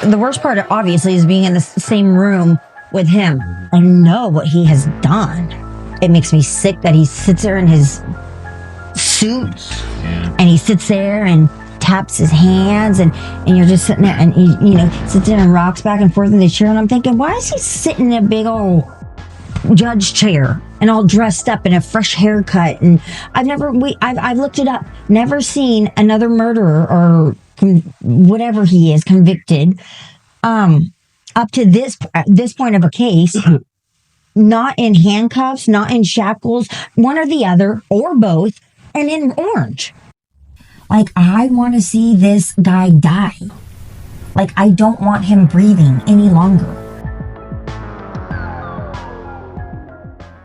The worst part, obviously, is being in the same room with him. I know what he has done. It makes me sick that he sits there in his suit and he sits there and taps his hands and you're just sitting there and he, sits there and rocks back and forth in the chair. And I'm thinking, why is he sitting in a big old judge chair and all dressed up in a fresh haircut? And I've looked it up, never seen another murderer or whatever he is convicted up to this point of a case, not in handcuffs, not in shackles, one or the other or both, and in orange. Like, I want to see this guy die. Like, I don't want him breathing any longer.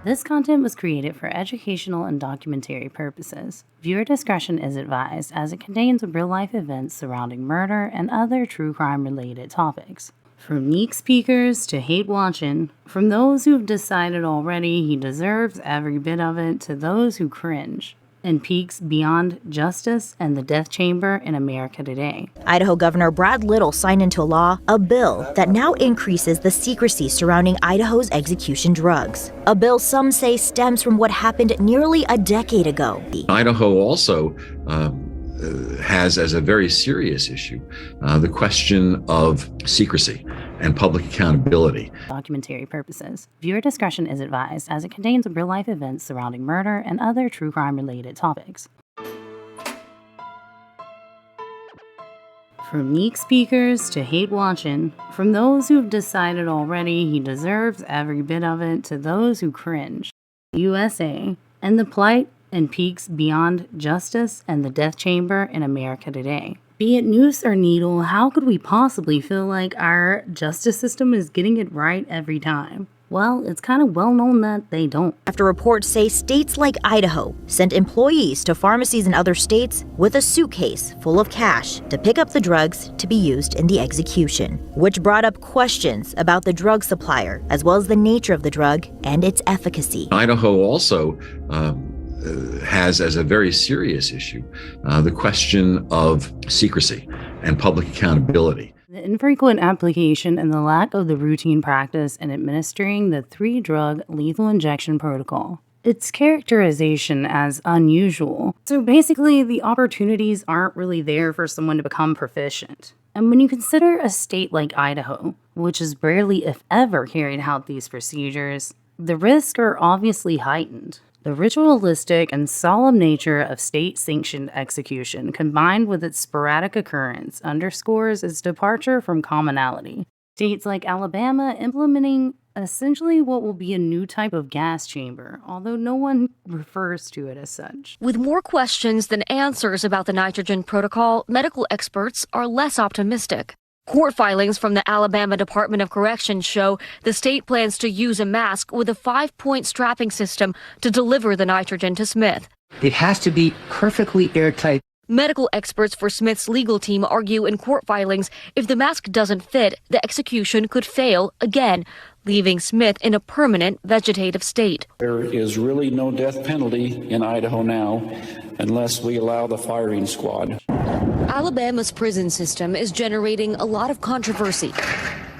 This content was created for educational and documentary purposes. Viewer discretion is advised as it contains real-life events surrounding murder and other true crime-related topics. From meek speakers to hate watching, from those who've decided already he deserves every bit of it to those who cringe, and peaks beyond justice and the death chamber in America today. Idaho Governor Brad Little signed into law a bill that now increases the secrecy surrounding Idaho's execution drugs. A bill some say stems from what happened nearly a decade ago. Idaho also has as a very serious issue the question of secrecy and public accountability. Documentary purposes. Viewer discretion is advised as it contains real-life events surrounding murder and other true crime-related topics. From meek speakers to hate watching, from those who've decided already he deserves every bit of it to those who cringe, USA, and the plight and peaks beyond justice and the death chamber in America today. Be it noose or needle, how could we possibly feel like our justice system is getting it right every time? Well, it's kind of well known that they don't. After reports say states like Idaho sent employees to pharmacies in other states with a suitcase full of cash to pick up the drugs to be used in the execution, which brought up questions about the drug supplier, as well as the nature of the drug and its efficacy. Idaho also has as a very serious issue the question of secrecy and public accountability. The infrequent application and the lack of the routine practice in administering the 3-drug lethal injection protocol. Its characterization as unusual. So basically, the opportunities aren't really there for someone to become proficient. And when you consider a state like Idaho, which has rarely, if ever, carried out these procedures, the risks are obviously heightened. The ritualistic and solemn nature of state-sanctioned execution, combined with its sporadic occurrence, underscores its departure from commonality. States like Alabama implementing essentially what will be a new type of gas chamber, although no one refers to it as such. With more questions than answers about the nitrogen protocol, medical experts are less optimistic. Court filings from the Alabama Department of Corrections show the state plans to use a mask with a 5-point strapping system to deliver the nitrogen to Smith. It has to be perfectly airtight. Medical experts for Smith's legal team argue in court filings if the mask doesn't fit, the execution could fail again, leaving Smith in a permanent vegetative state. There is really no death penalty in Idaho now unless we allow the firing squad. Alabama's prison system is generating a lot of controversy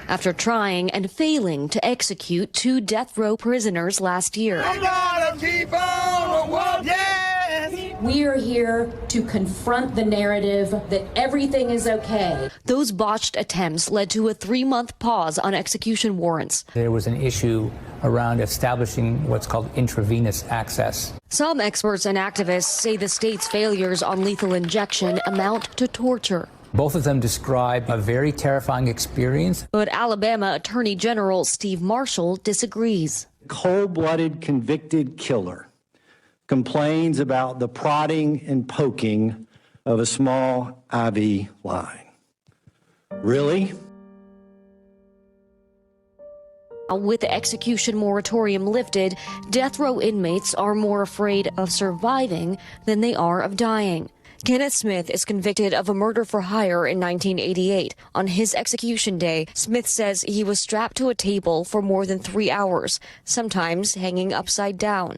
after trying and failing to execute 2 death row prisoners last year. We are here to confront the narrative that everything is okay. Those botched attempts led to a 3-month pause on execution warrants. There was an issue around establishing what's called intravenous access. Some experts and activists say the state's failures on lethal injection amount to torture. Both of them describe a very terrifying experience. But Alabama Attorney General Steve Marshall disagrees. Cold-blooded convicted killer complains about the prodding and poking of a small IV line. Really? With the execution moratorium lifted, death row inmates are more afraid of surviving than they are of dying. Kenneth Smith is convicted of a murder for hire in 1988. On his execution day, Smith says he was strapped to a table for more than 3 hours, sometimes hanging upside down.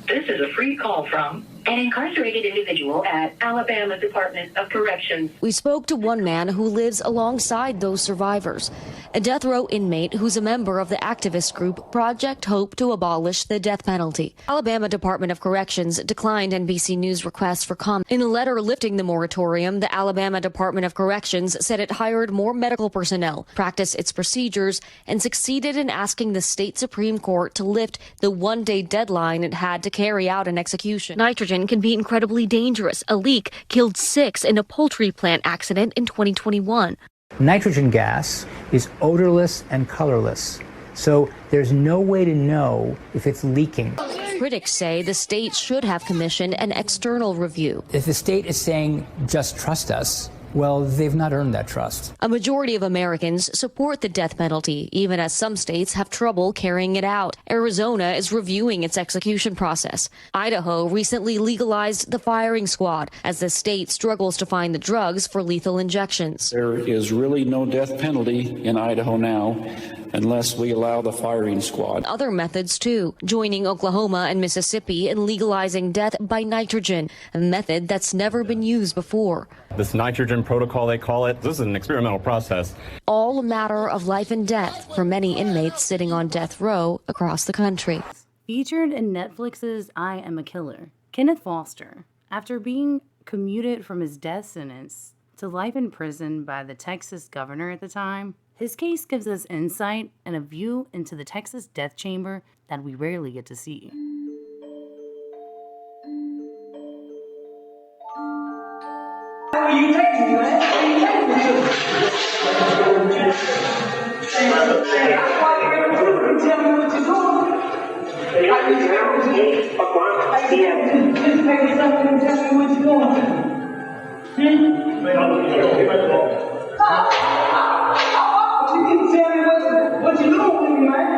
This is a free call from an incarcerated individual at Alabama Department of Corrections. We spoke to one man who lives alongside those survivors, a death row inmate who's a member of the activist group Project Hope to abolish the death penalty. Alabama Department of Corrections declined NBC News requests for comment. In a letter lifting the moratorium, the Alabama Department of Corrections said it hired more medical personnel, practiced its procedures, and succeeded in asking the state Supreme Court to lift the one-day deadline it had to carry out an execution. Nitrogen can be incredibly dangerous. A leak killed 6 in a poultry plant accident in 2021. Nitrogen gas is odorless and colorless, so there's no way to know if it's leaking. Critics say the state should have commissioned an external review. If the state is saying, just trust us, well, they've not earned that trust. A majority of Americans support the death penalty, even as some states have trouble carrying it out. Arizona is reviewing its execution process. Idaho recently legalized the firing squad as the state struggles to find the drugs for lethal injections. There is really no death penalty in Idaho now unless we allow the firing squad. Other methods, too, joining Oklahoma and Mississippi in legalizing death by nitrogen, a method that's never been used before. This nitrogen protocol, they call it, this is an experimental process. All a matter of life and death for many inmates sitting on death row across the country. Featured in Netflix's I Am a Killer, Kenneth Foster, after being commuted from his death sentence to life in prison by the Texas governor at the time, his case gives us insight and a view into the Texas death chamber that we rarely get to see. Where are you taking me, man? Where are you taking me to? I want you to tell me what you're doing. I need to tell me what you're doing. Just take me something and tell me what you're doing. You can tell me what you're doing with me, man.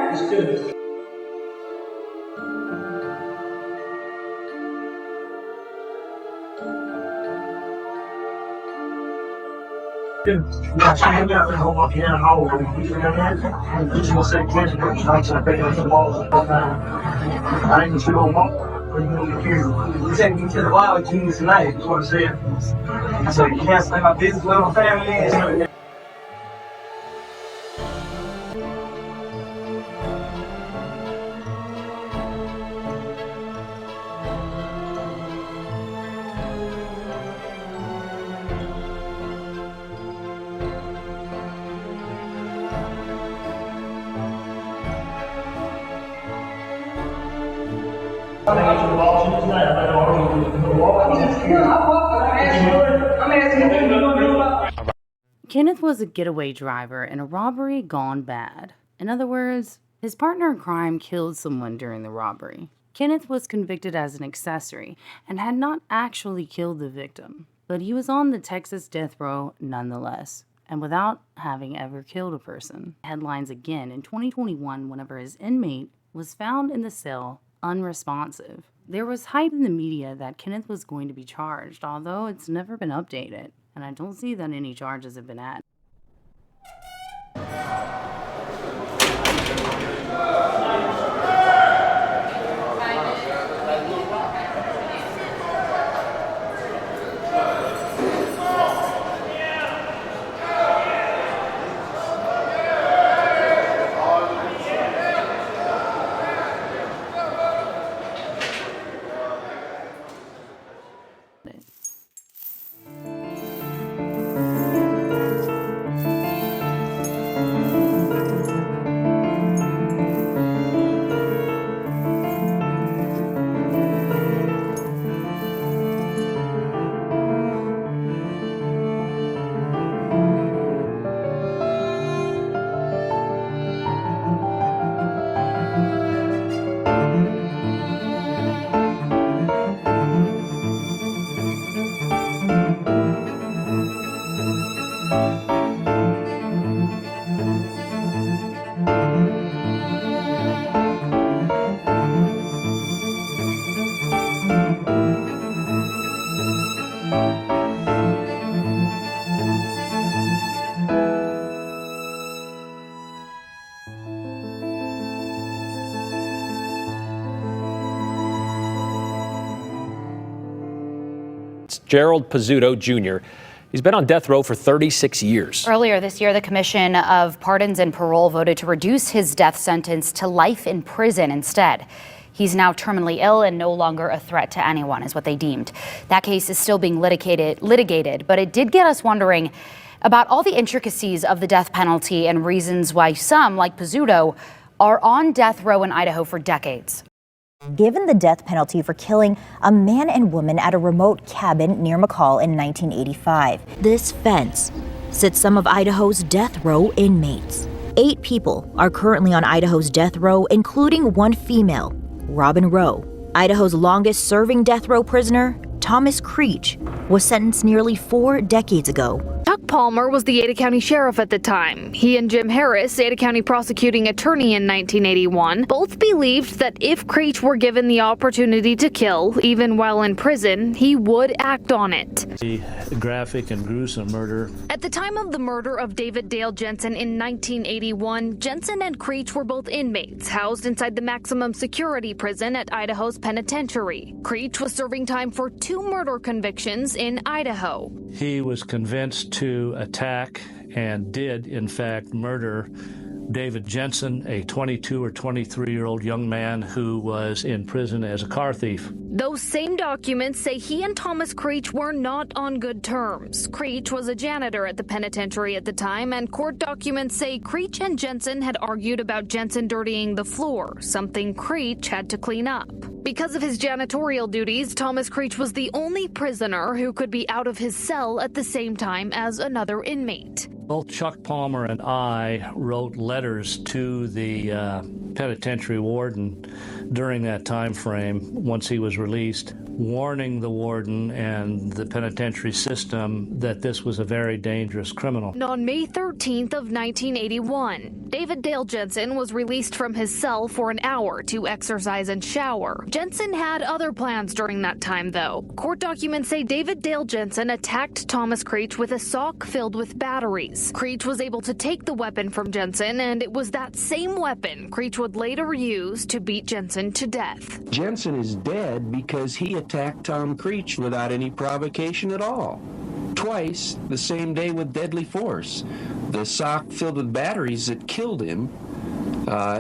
You take me to the wild genius tonight, is what I'm saying. So you can't say my business with my family. Kenneth was a getaway driver in a robbery gone bad. In other words, his partner in crime killed someone during the robbery. Kenneth was convicted as an accessory and had not actually killed the victim, but he was on the Texas death row nonetheless, and without having ever killed a person. Headlines again in 2021 whenever his inmate was found in the cell unresponsive. There was hype in the media that Kenneth was going to be charged, although it's never been updated, and I don't see that any charges have been added. Gerald Pizzuto Jr. He's been on death row for 36 years. Earlier this year, the Commission of Pardons and Parole voted to reduce his death sentence to life in prison instead. He's now terminally ill and no longer a threat to anyone, is what they deemed. That case is still being litigated, but it did get us wondering about all the intricacies of the death penalty and reasons why some, like Pizzuto, are on death row in Idaho for decades. Given the death penalty for killing a man and woman at a remote cabin near McCall in 1985. This fence sits some of Idaho's death row inmates. 8 people are currently on Idaho's death row, including one female, Robin Rowe. Idaho's longest serving death row prisoner, Thomas Creech, was sentenced nearly 4 decades ago. Chuck Palmer was the Ada County Sheriff at the time. He and Jim Harris, Ada County prosecuting attorney in 1981, both believed that if Creech were given the opportunity to kill, even while in prison, he would act on it. The graphic and gruesome murder. At the time of the murder of David Dale Jensen in 1981, Jensen and Creech were both inmates housed inside the maximum security prison at Idaho's penitentiary. Creech was serving time for 2 murder convictions in Idaho. He was convinced to attack and did, in fact, murder David Jensen, a 22 or 23-year-old young man who was in prison as a car thief. Those same documents say he and Thomas Creech were not on good terms. Creech was a janitor at the penitentiary at the time, and court documents say Creech and Jensen had argued about Jensen dirtying the floor, something Creech had to clean up. Because of his janitorial duties, Thomas Creech was the only prisoner who could be out of his cell at the same time as another inmate. Both Chuck Palmer and I wrote letters to the penitentiary warden during that time frame, once he was released, warning the warden and the penitentiary system that this was a very dangerous criminal. On May 13th of 1981, David Dale Jensen was released from his cell for an hour to exercise and shower. Jensen had other plans during that time, though. Court documents say David Dale Jensen attacked Thomas Creech with a sock filled with batteries. Creech was able to take the weapon from Jensen, and it was that same weapon Creech would later use to beat Jensen to death. Jensen is dead because he attacked Tom Creech without any provocation at all. Twice, the same day with deadly force. The sock filled with batteries that killed him,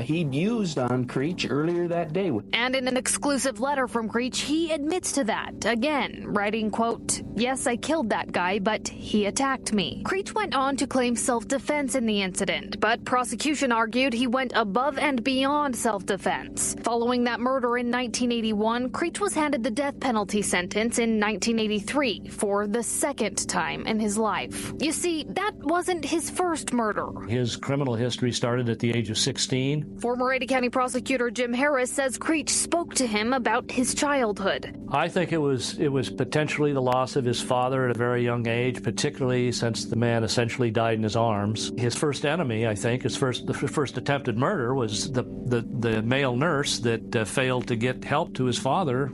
he'd used on Creech earlier that day. And in an exclusive letter from Creech, he admits to that, again, writing, quote, "Yes, I killed that guy, but he attacked me." Creech went on to claim self-defense in the incident, but prosecution argued he went above and beyond self-defense. Following that murder in 1981, Creech was handed the death penalty sentence in 1983 for the second time in his life. You see, that wasn't his first murder. His criminal history started at the age of 16. Former Ada County prosecutor Jim Harris says Creech spoke to him about his childhood. I think it was potentially the loss of his father at a very young age, particularly since the man essentially died in his arms. His first enemy, I think, the first attempted murder was the male nurse that failed to get help to his father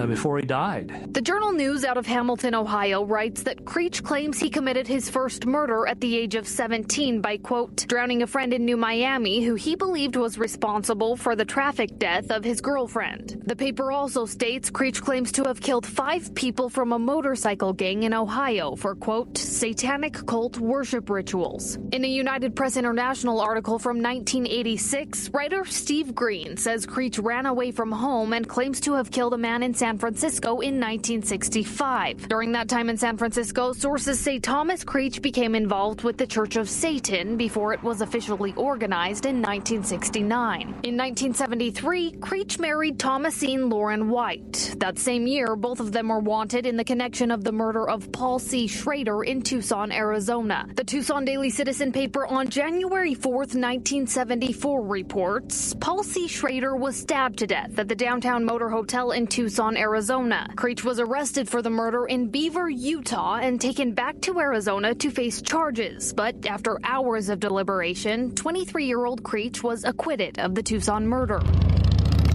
before he died. The Journal News out of Hamilton, Ohio writes that Creech claims he committed his first murder at the age of 17 by, quote, drowning a friend in New Miami who he believed was responsible for the traffic death of his girlfriend. The paper also states Creech claims to have killed 5 people from a motorcycle gang in Ohio for, quote, satanic cult worship rituals. In a United Press International article from 1986, writer Steve Green says Creech ran away from home and claims to have killed a man in San Francisco in 1965. During that time in San Francisco, sources say Thomas Creech became involved with the Church of Satan before it was officially organized in 1969. In 1973, Creech married Thomasine Lauren White. That same year, both of them were wanted in the connection of the murder of Paul C. Schrader in Tucson, Arizona. The Tucson Daily Citizen paper on January 4th, 1974 reports Paul C. Schrader was stabbed to death at the downtown Motor Hotel in Tucson, Arizona. Creech was arrested for the murder in Beaver, Utah, and taken back to Arizona to face charges. But after hours of deliberation, 23-year-old Creech was acquitted of the Tucson murder.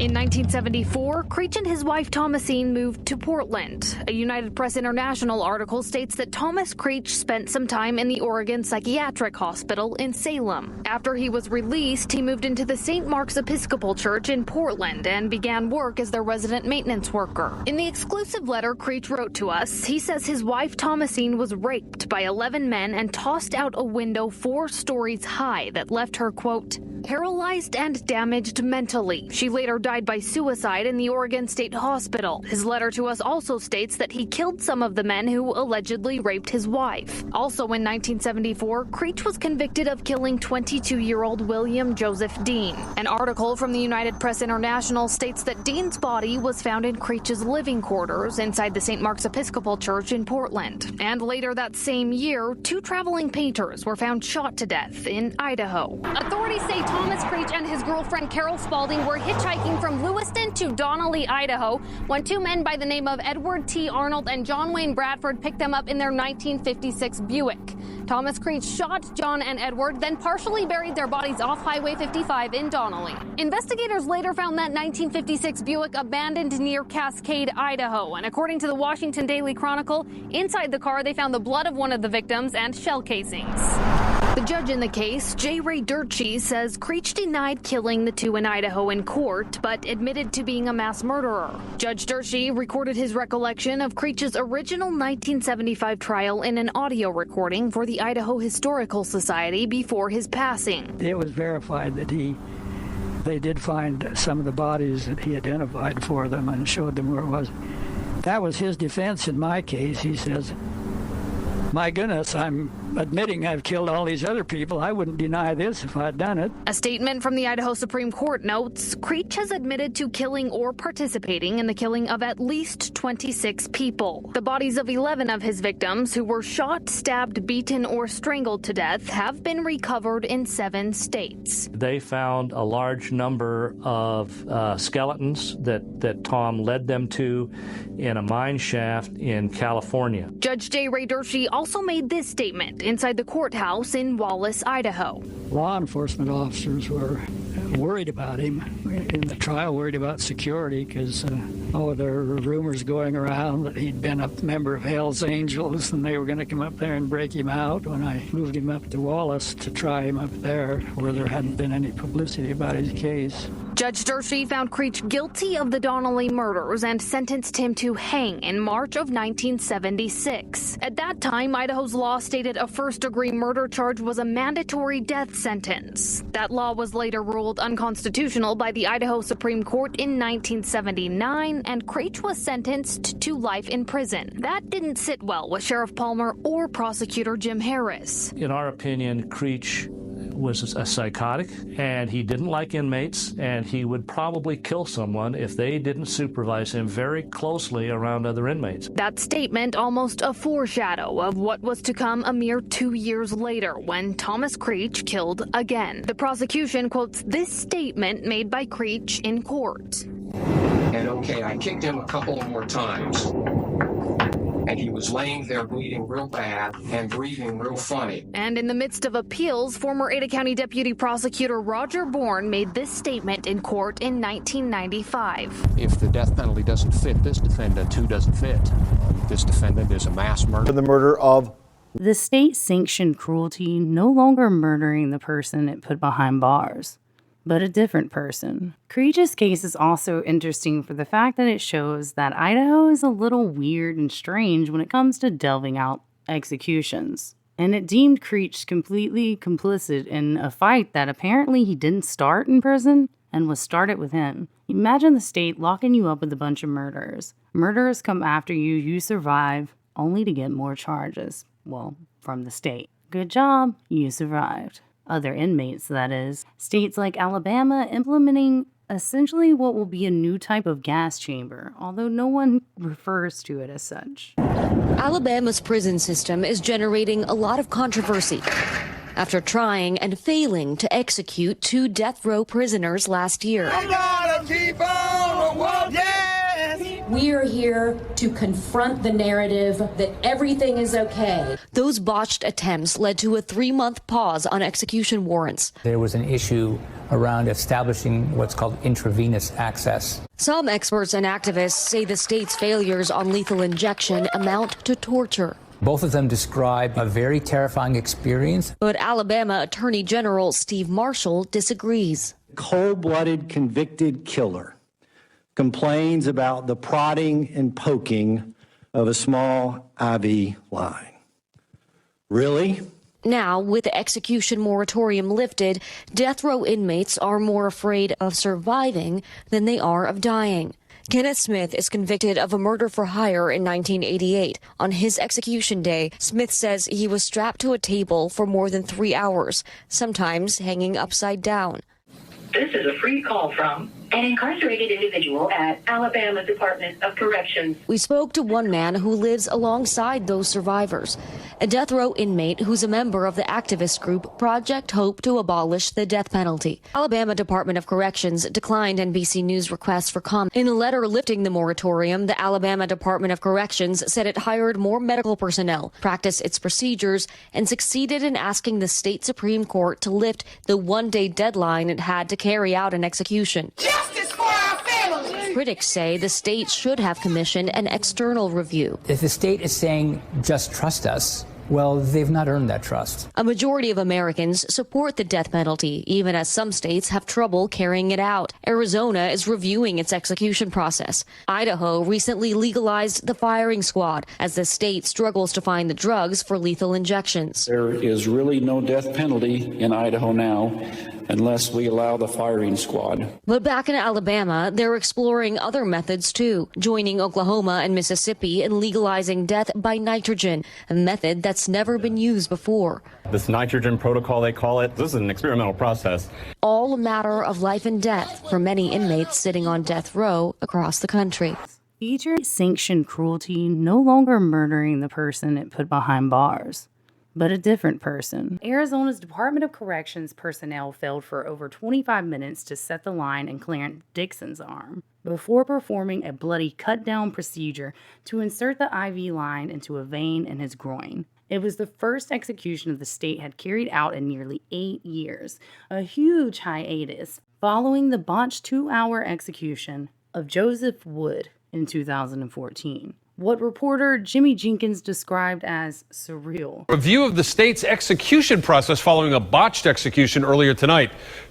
In 1974, Creech and his wife Thomasine moved to Portland. A United Press International article states that Thomas Creech spent some time in the Oregon Psychiatric Hospital in Salem. After he was released, he moved into the St. Mark's Episcopal Church in Portland and began work as their resident maintenance worker. In the exclusive letter Creech wrote to us, he says his wife Thomasine was raped by 11 men and tossed out a window 4 stories high that left her, quote, paralyzed and damaged mentally. She later died by suicide in the Oregon State Hospital. His letter to us also states that he killed some of the men who allegedly raped his wife. Also in 1974, Creech was convicted of killing 22-year-old William Joseph Dean. An article from the United Press International states that Dean's body was found in Creech's living quarters inside the St. Mark's Episcopal Church in Portland. And later that same year, 2 traveling painters were found shot to death in Idaho. Authorities say Thomas Creech and his girlfriend Carol Spalding were hitchhiking from Lewiston to Donnelly, Idaho, when 2 men by the name of Edward T. Arnold and John Wayne Bradford picked them up in their 1956 Buick. Thomas Creech shot John and Edward, then partially buried their bodies off Highway 55 in Donnelly. Investigators later found that 1956 Buick abandoned near Cascade, Idaho, and according to the Washington Daily Chronicle, inside the car they found the blood of one of the victims and shell casings. The judge in the case, J. Ray Durchie, says Creech denied killing the 2 in Idaho in court, but admitted to being a mass murderer. Judge Durchie recorded his recollection of Creech's original 1975 trial in an audio recording for the Idaho Historical Society before his passing. It was verified that they did find some of the bodies that he identified for them and showed them where it was. That was his defense in my case. He says, my goodness, I'm admitting I've killed all these other people. I wouldn't deny this if I'd done it. A statement from the Idaho Supreme Court notes, Creech has admitted to killing or participating in the killing of at least 26 people. The bodies of 11 of his victims, who were shot, stabbed, beaten, or strangled to death, have been recovered in 7 states. They found a large number of skeletons that Tom led them to in a mine shaft in California. Judge J. Ray Durchie also made this statement inside the courthouse in Wallace, Idaho. Law enforcement officers were worried about him in the trial, worried about security because, there were rumors going around that he'd been a member of Hell's Angels and they were going to come up there and break him out when I moved him up to Wallace to try him up there where there hadn't been any publicity about his case. Judge Durchie found Creech guilty of the Donnelly murders and sentenced him to hang in March of 1976. At that time, Idaho's law stated a first-degree murder charge was a mandatory death sentence. That law was later ruled unconstitutional by the Idaho Supreme Court in 1979, and Creech was sentenced to life in prison. That didn't sit well with Sheriff Palmer or prosecutor Jim Harris. In our opinion, Creech was a psychotic, and he didn't like inmates, and he would probably kill someone if they didn't supervise him very closely around other inmates. That statement almost a foreshadow of what was to come a mere 2 years later when Thomas Creech killed again. The prosecution quotes this statement made by Creech in court. And okay, I kicked him a couple more times. And he was laying there bleeding real bad and breathing real funny. And in the midst of appeals, former Ada County Deputy Prosecutor Roger Bourne made this statement in court in 1995. If the death penalty doesn't fit this defendant, who doesn't fit? This defendant is a mass murderer. The murder of the state-sanctioned cruelty no longer murdering the person it put behind bars, but a different person. Creech's case is also interesting for the fact that it shows that Idaho is a little weird and strange when it comes to delving out executions. And it deemed Creech completely complicit in a fight that apparently he didn't start in prison and was started with him. Imagine the state locking you up with a bunch of murderers. Murderers come after you, you survive, only to get more charges. Well, from the state. Good job, you survived. Other inmates, that is. States like Alabama implementing essentially what will be a new type of gas chamber, although no one refers to it as such. Alabama's prison system is generating a lot of controversy after trying and failing to execute 2 death row prisoners last year. I'm gonna keep on walking. We are here to confront the narrative that everything is okay. Those botched attempts led to a 3-month pause on execution warrants. There was an issue around establishing what's called intravenous access. Some experts and activists say the state's failures on lethal injection amount to torture. Both of them describe a very terrifying experience. But Alabama Attorney General Steve Marshall disagrees. Cold-blooded convicted killer complains about the prodding and poking of a small IV line. Really? Now, with the execution moratorium lifted, death row inmates are more afraid of surviving than they are of dying. Kenneth Smith is convicted of a murder for hire in 1988. On his execution day, Smith says he was strapped to a table for more than 3 hours, sometimes hanging upside down. This is a free call from an incarcerated individual at Alabama Department of Corrections. We spoke to one man who lives alongside those survivors, a death row inmate who's a member of the activist group Project Hope to abolish the death penalty. Alabama Department of Corrections declined NBC News requests for comment. In a letter lifting the moratorium, the Alabama Department of Corrections said it hired more medical personnel, practiced its procedures, and succeeded in asking the state Supreme Court to lift the one-day deadline it had to carry out an execution. Justice for our families! Critics say the state should have commissioned an external review. If the state is saying, just trust us, well, they've not earned that trust. A majority of Americans support the death penalty, even as some states have trouble carrying it out. Arizona is reviewing its execution process. Idaho recently legalized the firing squad as the state struggles to find the drugs for lethal injections. There is really no death penalty in Idaho now unless we allow the firing squad. But back in Alabama, they're exploring other methods too, joining Oklahoma and Mississippi in legalizing death by nitrogen, a method that's never been used before. This nitrogen protocol, they call it, this is an experimental process. All a matter of life and death for many inmates sitting on death row across the country. Featured sanctioned cruelty, no longer murdering the person it put behind bars, but a different person. Arizona's Department of Corrections personnel failed for over 25 minutes to set the line in Clarence Dixon's arm before performing a bloody cut-down procedure to insert the IV line into a vein in his groin. It was the first execution the state had carried out in nearly 8 years, a huge hiatus following the botched 2-hour execution of Joseph Wood in 2014. What reporter Jimmy Jenkins described as surreal. Review of the state's execution process following a botched execution earlier tonight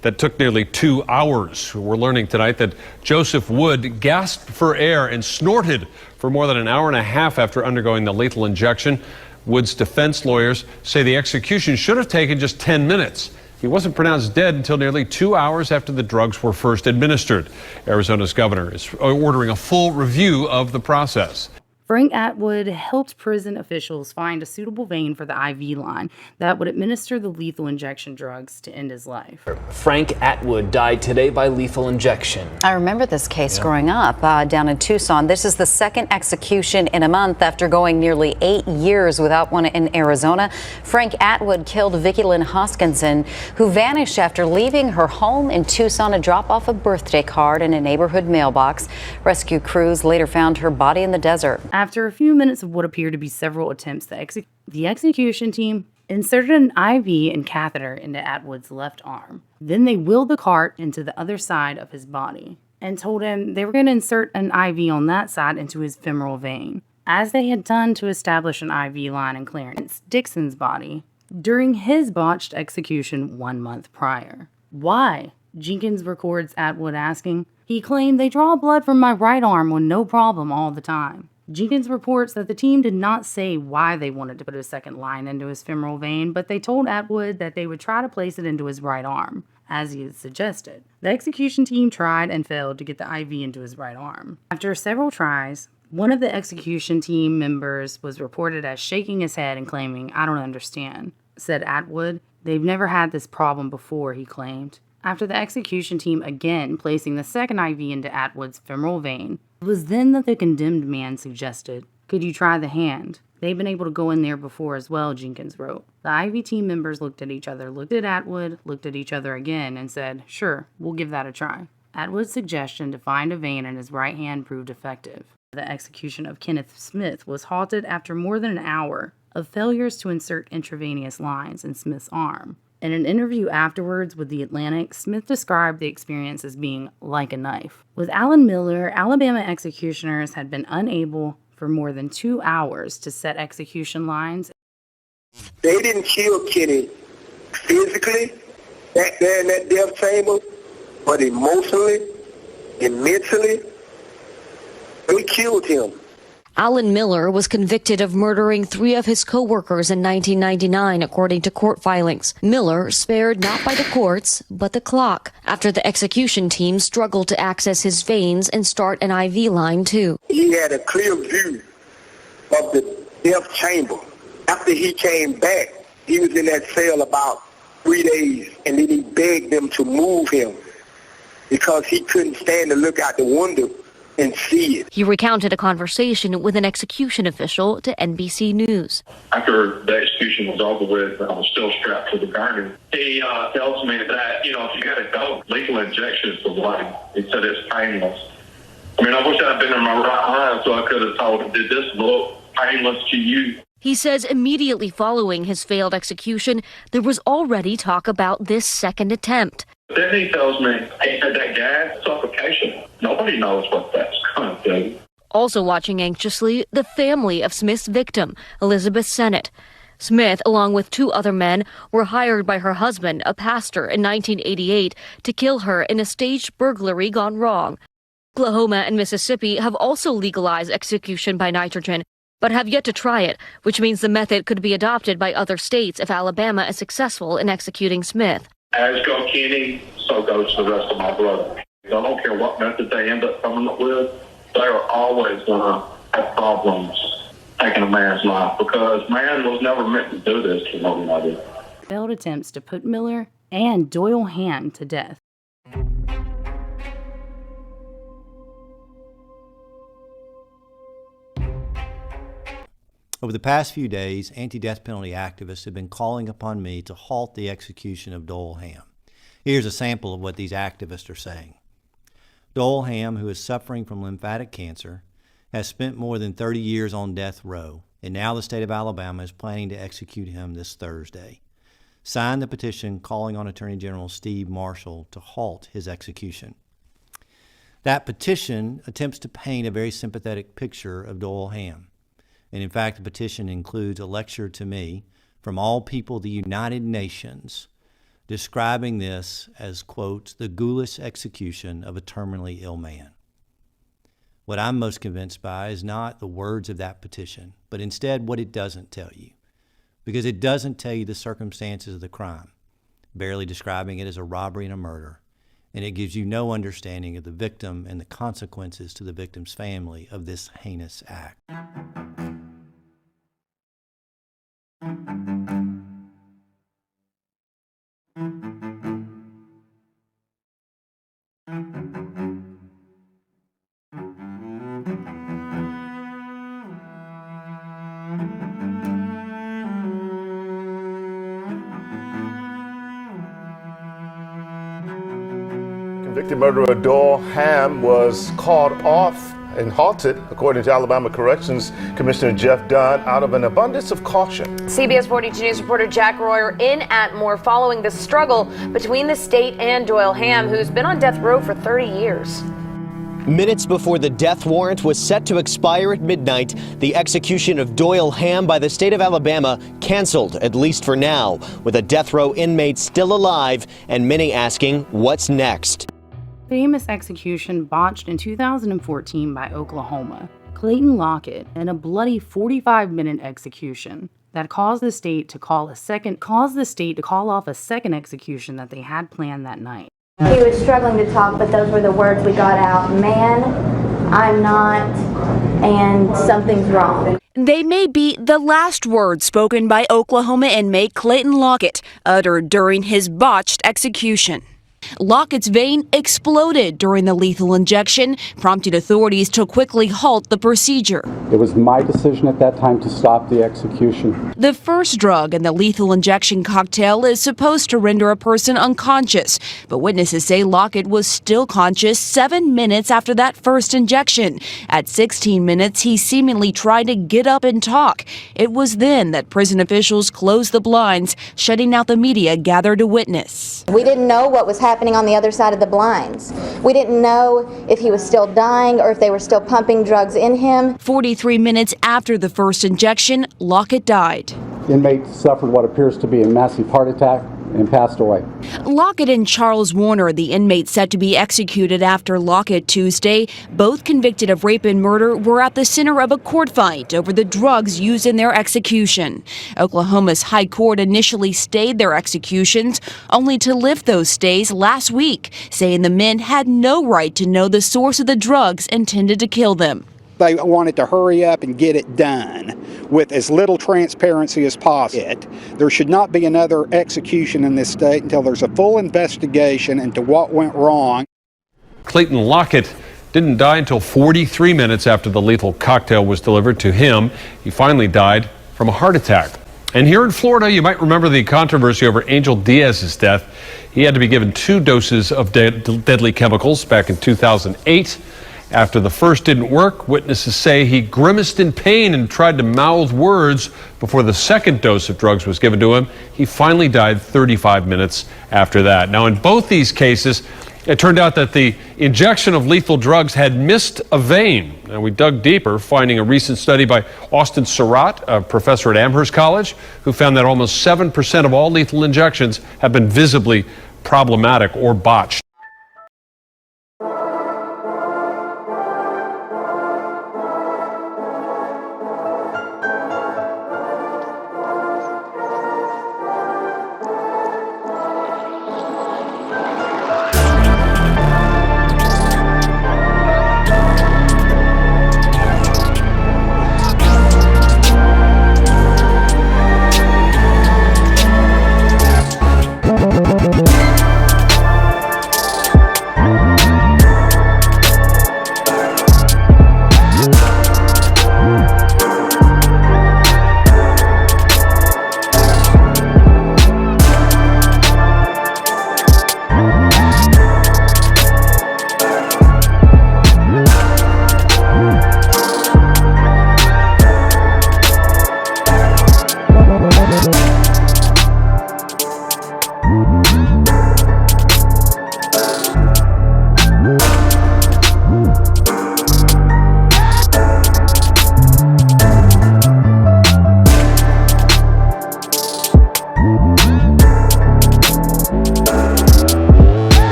that took nearly 2 hours. We're learning tonight that Joseph Wood gasped for air and snorted for more than an hour and a half after undergoing the lethal injection. Wood's defense lawyers say the execution should have taken just 10 minutes. He wasn't pronounced dead until nearly 2 hours after the drugs were first administered. Arizona's governor is ordering a full review of the process. Frank Atwood helped prison officials find a suitable vein for the IV line that would administer the lethal injection drugs to end his life. Frank Atwood died today by lethal injection. I remember this case growing up down in Tucson. This is the second execution in a month after going nearly 8 years without one in Arizona. Frank Atwood killed Vicki Lynn Hoskinson, who vanished after leaving her home in Tucson to drop off a birthday card in a neighborhood mailbox. Rescue crews later found her body in the desert. After a few minutes of what appeared to be several attempts, the execution team inserted an IV and catheter into Atwood's left arm. Then they wheeled the cart into the other side of his body and told him they were going to insert an IV on that side into his femoral vein, as they had done to establish an IV line in Clarence Dixon's body during his botched execution 1 month prior. Why? Jenkins records Atwood asking. He claimed they draw blood from my right arm with no problem all the time. Jenkins reports that the team did not say why they wanted to put a second line into his femoral vein, but they told Atwood that they would try to place it into his right arm, as he had suggested. The execution team tried and failed to get the IV into his right arm. After several tries, one of the execution team members was reported as shaking his head and claiming, "I don't understand," said Atwood. They've never had this problem before, he claimed. After the execution team again placing the second IV into Atwood's femoral vein, it was then that the condemned man suggested, "Could you try the hand?" They've been able to go in there before as well, Jenkins wrote. The IV team members looked at each other, looked at Atwood, looked at each other again, and said, "Sure, we'll give that a try." Atwood's suggestion to find a vein in his right hand proved effective. The execution of Kenneth Smith was halted after more than an hour of failures to insert intravenous lines in Smith's arm. In an interview afterwards with The Atlantic, Smith described the experience as being like a knife. With Alan Miller, Alabama executioners had been unable for more than 2 hours to set execution lines. They didn't kill Kenny physically back there in that death chamber, but emotionally and mentally, they killed him. Alan Miller was convicted of murdering 3 of his co-workers in 1999, according to court filings. Miller spared not by the courts, but the clock, after the execution team struggled to access his veins and start an IV line, too. He had a clear view of the death chamber. After he came back, he was in that cell about 3 days, and then he begged them to move him because he couldn't stand to look out the window and see it. He recounted a conversation with an execution official to NBC News. After the execution was over with, I was still strapped to the gurney. He tells me that, if you got to go, lethal injection is the way. He said it's painless. I wish I'd been in my right mind so I could have told him, did this look painless to you? He says immediately following his failed execution, there was already talk about this second attempt. Then he tells me, he said that gas suffocation. Nobody knows what that's going to do. Also watching anxiously, the family of Smith's victim, Elizabeth Sennett. Smith, along with 2 other men, were hired by her husband, a pastor, in 1988 to kill her in a staged burglary gone wrong. Oklahoma and Mississippi have also legalized execution by nitrogen, but have yet to try it, which means the method could be adopted by other states if Alabama is successful in executing Smith. As go Kenny, so goes the rest of my brothers. I don't care what method they end up coming up with, they are always going to have problems taking a man's life because man was never meant to do this to nobody. Failed attempts to put Miller and Doyle Ham to death. Over the past few days, anti-death penalty activists have been calling upon me to halt the execution of Doyle Ham. Here's a sample of what these activists are saying. Doyle Ham, who is suffering from lymphatic cancer, has spent more than 30 years on death row, and now the state of Alabama is planning to execute him this Thursday. Sign the petition calling on Attorney General Steve Marshall to halt his execution. That petition attempts to paint a very sympathetic picture of Doyle Ham. And in fact, the petition includes a lecture to me from all people of the United Nations describing this as, quote, the ghoulish execution of a terminally ill man. What I'm most convinced by is not the words of that petition, but instead what it doesn't tell you. Because it doesn't tell you the circumstances of the crime, barely describing it as a robbery and a murder. And it gives you no understanding of the victim and the consequences to the victim's family of this heinous act. Convicted murderer Doyle Ham was called off and halted, according to Alabama Corrections Commissioner Jeff Dunn, out of an abundance of caution. CBS 42 News reporter Jack Royer in Atmore following the struggle between the state and Doyle Ham, who's been on death row for 30 years. Minutes before the death warrant was set to expire at midnight, the execution of Doyle Ham by the state of Alabama canceled, at least for now, with a death row inmate still alive and many asking what's next. Famous execution botched in 2014 by Oklahoma. Clayton Lockett in a bloody 45-minute execution that caused the state to call off a second execution that they had planned that night. He was struggling to talk, but those were the words we got out. Man, I'm not, and something's wrong. They may be the last words spoken by Oklahoma inmate Clayton Lockett, uttered during his botched execution. Lockett's vein exploded during the lethal injection, prompting authorities to quickly halt the procedure. It was my decision at that time to stop the execution. The first drug in the lethal injection cocktail is supposed to render a person unconscious, but witnesses say Lockett was still conscious 7 minutes after that first injection. At 16 minutes, he seemingly tried to get up and talk. It was then that prison officials closed the blinds, shutting out the media gathered to witness. We didn't know what was happening on the other side of the blinds. We didn't know if he was still dying or if they were still pumping drugs in him. 43 minutes after the first injection, Lockett died. The inmate suffered what appears to be a massive heart attack and passed away. Lockett and Charles Warner, the inmate set to be executed after Lockett Tuesday, both convicted of rape and murder, were at the center of a court fight over the drugs used in their execution. Oklahoma's High Court initially stayed their executions, only to lift those stays last week, saying the men had no right to know the source of the drugs intended to kill them. They wanted to hurry up and get it done with as little transparency as possible. There should not be another execution in this state until there's a full investigation into what went wrong. Clayton Lockett didn't die until 43 minutes after the lethal cocktail was delivered to him. He finally died from a heart attack. And here in Florida, you might remember the controversy over Angel Diaz's death. He had to be given 2 doses of deadly chemicals back in 2008. After the first didn't work, witnesses say he grimaced in pain and tried to mouth words before the second dose of drugs was given to him. He finally died 35 minutes after that. Now, in both these cases, it turned out that the injection of lethal drugs had missed a vein. And we dug deeper, finding a recent study by Austin Surratt, a professor at Amherst College, who found that almost 7% of all lethal injections have been visibly problematic or botched.